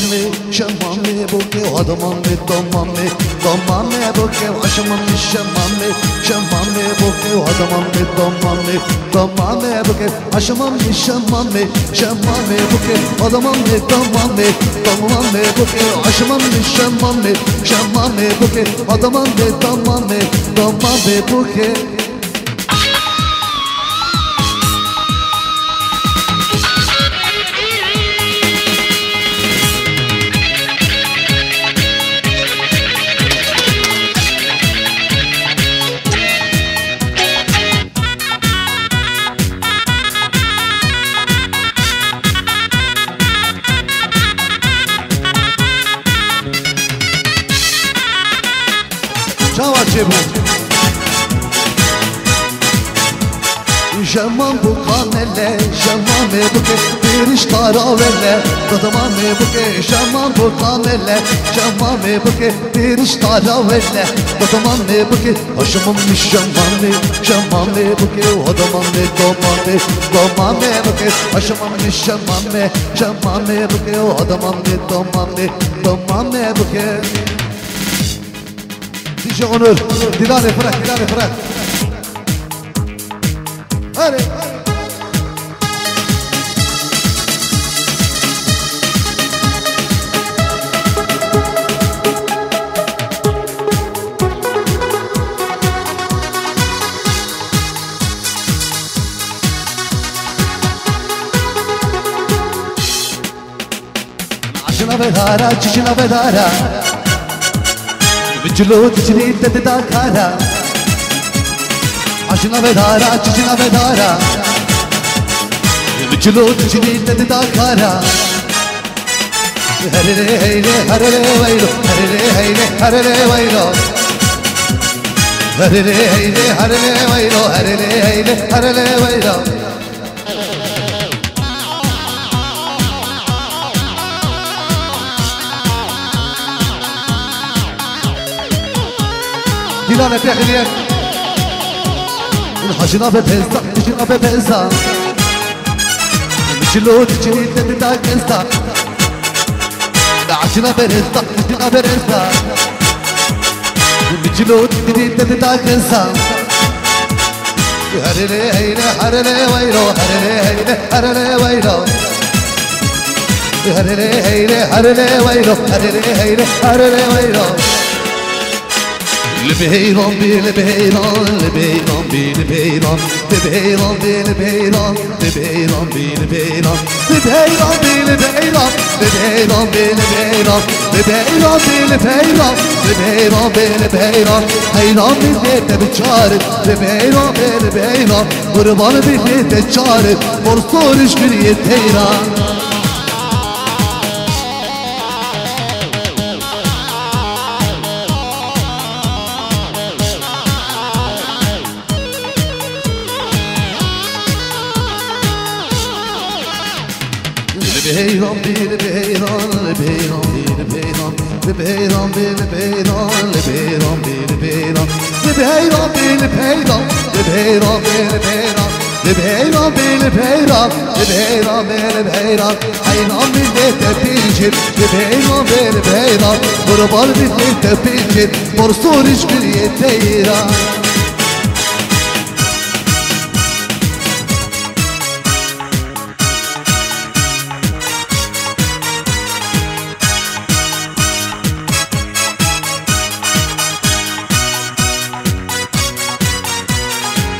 شمامي شمامي بوكي وهضمامي ضمامي ضمامي بوكي وعشمامي شمامي شمامي بوكي وهضمامي ضمامي ضمامي بوكي عشمامي شمامي شمامي بوكي وهضمامي ضمامي ضمامي بوكي وعشمامي شمامي شمامي بوكي وهضمامي ضمامي ضمامي بوكي جمام بقامله جمامي بوكي بيرش طراوله ضمامي بوكي جمام بقامله جمامي بوكي بيرش طراوله ضمامي بوكي هشمامي شمامي شمامي بوكي وضمامي ضمامي ضمامي بوكي هشمامي شمامي شمامي بوكي وضمامي ضمامي ضمامي بوكي ديجي اونور ديلاني فرح ديلاني فرح هاري عشنا بدارا جيشنا بدارا بجلو تجري تداكارا عشنا بدارا جيشنا بدارا بجلو تجري تداكارا هرلي هيلي هرلي ويلو هرلي هيلي هرلي ويلو هرلي هيلي هرلي ويلو هرلي هيلي هرلي ويلو ديلانا بيخليك الحجنا ببهزة الحجنا ببهزة مجلو تجري تداك انستا الحجنا ببهزة الحجنا ببهزة مجلو تجري تداك انستا هرلي هيلي هرلي ويلو هرلي هيلي هرلي ويلو هرلي هيلي هرلي ويلو هرلي هيلي هرلي ويلو لبهيران بي لبهيران لبهيران بي لبهيران لبهيران بي لبهيران لبهيران بي لبهيران لبهيران بي لبهيران لبهيران بي لبهيران لبهيران بي لبهيران لبهيران بي لبهيران حيران بيت بتشارد لبهيران بي لبهيران قربان بيت تشارد مرصورش بريت هيران لبهيران بي لبهيران لبهيران بي لبهيران لبهيران بي لبهيران لبهيران بي لبهيران لبهيران بي لبهيران لبهيران بي لبهيران لبهيران بي لبهيران لبهيران بي لبهيران حيران بيت بيجر لبهيران بي لبهيران قربان بيت بيجر مرصورش بريت هيران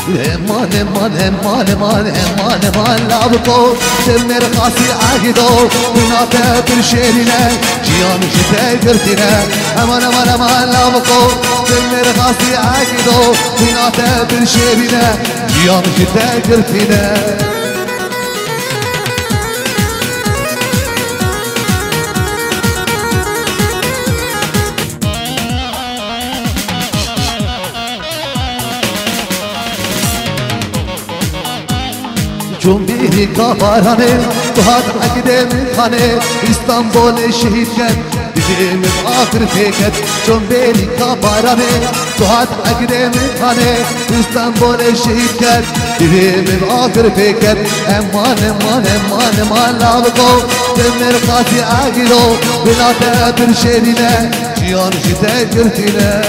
مان مان مان مان مان مان لابكو تمر قاسي عاقدو وناتا برشيرنا جيان شتاي قرتنا امان امان مان لابكو تمر قاسي عاقدو وناتا برشيرنا جيان شتاي قرتنا جنبی کافرانه تو هات اقدام خانه استانبول شهید کن دیدیم آخر فکر چون بیلی کابارانه تو هات اگرم خانه استانبول شهید کرد دیدیم آخر فکر امان امان امان امان لابقو دمر قاطی آگیرو بلا تقدر شیرینه جیان جده گرتینه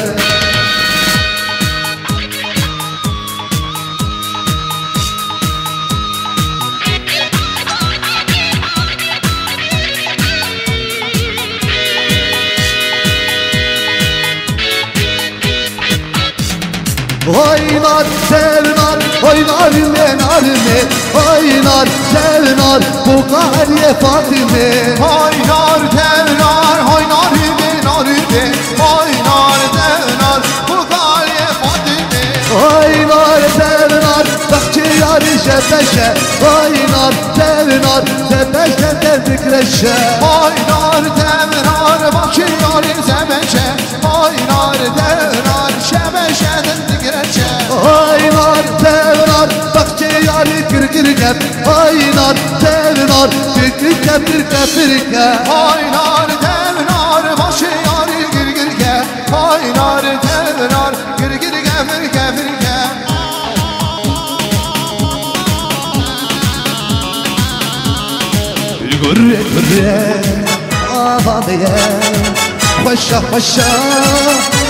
Oynar sevnar, oynar menarime Oynar sevnar, bu galiye Fatime Oynar sevnar, oynar menarime Oynar sevnar, bu galiye Fatime Oynar sevnar, bahtiyarı şebeşe Oynar sevnar, şebeşe tezikreşe Oynar sevnar, bahtiyarı şebeşe Oynar sevnar, şebeşe tezikreşe Oynar sevnar, bahtiyarı gırgırgep Oynar sevnar, gırgırgep gırgırgep Oynar sevnar, bahtiyarı gırgırgep Oynar sevnar, gırgırgep gırgırgep Gurre gurre avameye Hoşa hoşa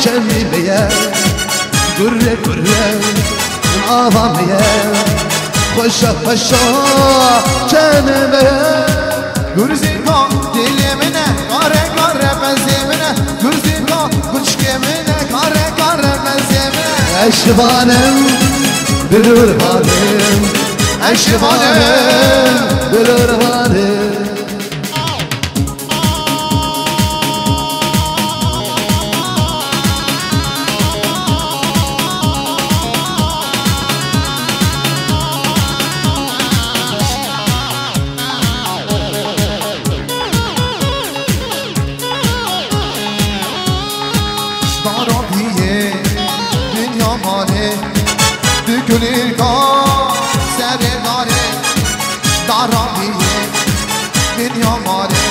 çemimeye Gurre gurre avameye Hoşa hoşa çemimeye Gürzika dilimine kare kare benzemine Gürzika kuşkemine kare kare benzemine Eşvanım bülürvanım Eşvanım bülürvanım Gülür kan sevdare Darabiye bin yamare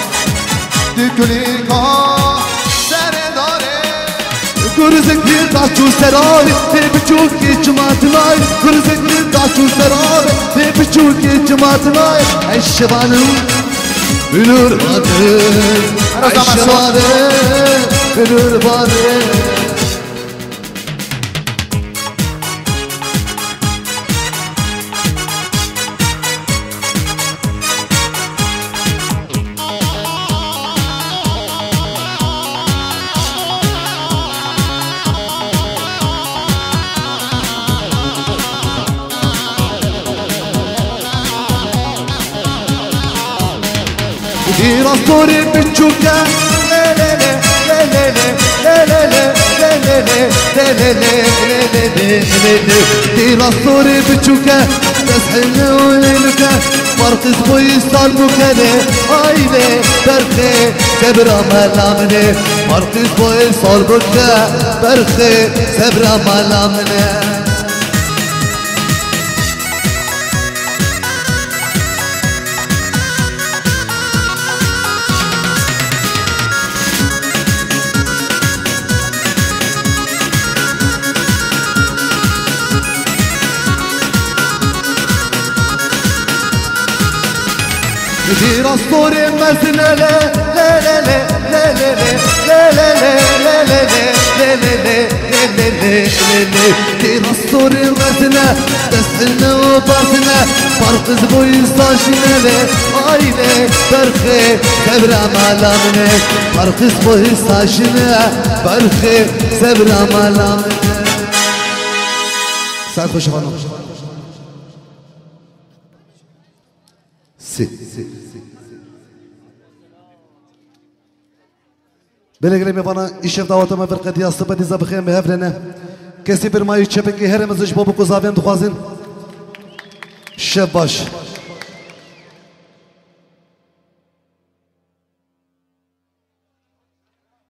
Gülür kan sevdare Gürzük bir taşçı serari Ve birçok cemaatler Gürzük bir taşçı serari Ve birçok cemaatler Eşvanım bülürvanım Eşvanım bülürvanım Dirastori bichuka le le le le le le le le le le le le Dirastori bichuka تسحلنا وليلك فرق اسمي صار مكاني عيني برخي سبرا ملامني فرق اسمي صار مكاني برخي سبرا ملامني Dirastori mesne le le le le le le le le le le le le Dirastori mesne تسحلنا وباسنا فرق زبوي صاشنا le Aile برخي سبرا ملامني فرق زبوي صاشنا برخي سبرا ملامني سعد خوش خانم بلغلي بنا إشف دعوة ما فرقة دي الصبة دي زبخين بهفلنا كسي برماي تشبكي هرم زج بابو كوزافين دخوازين شباش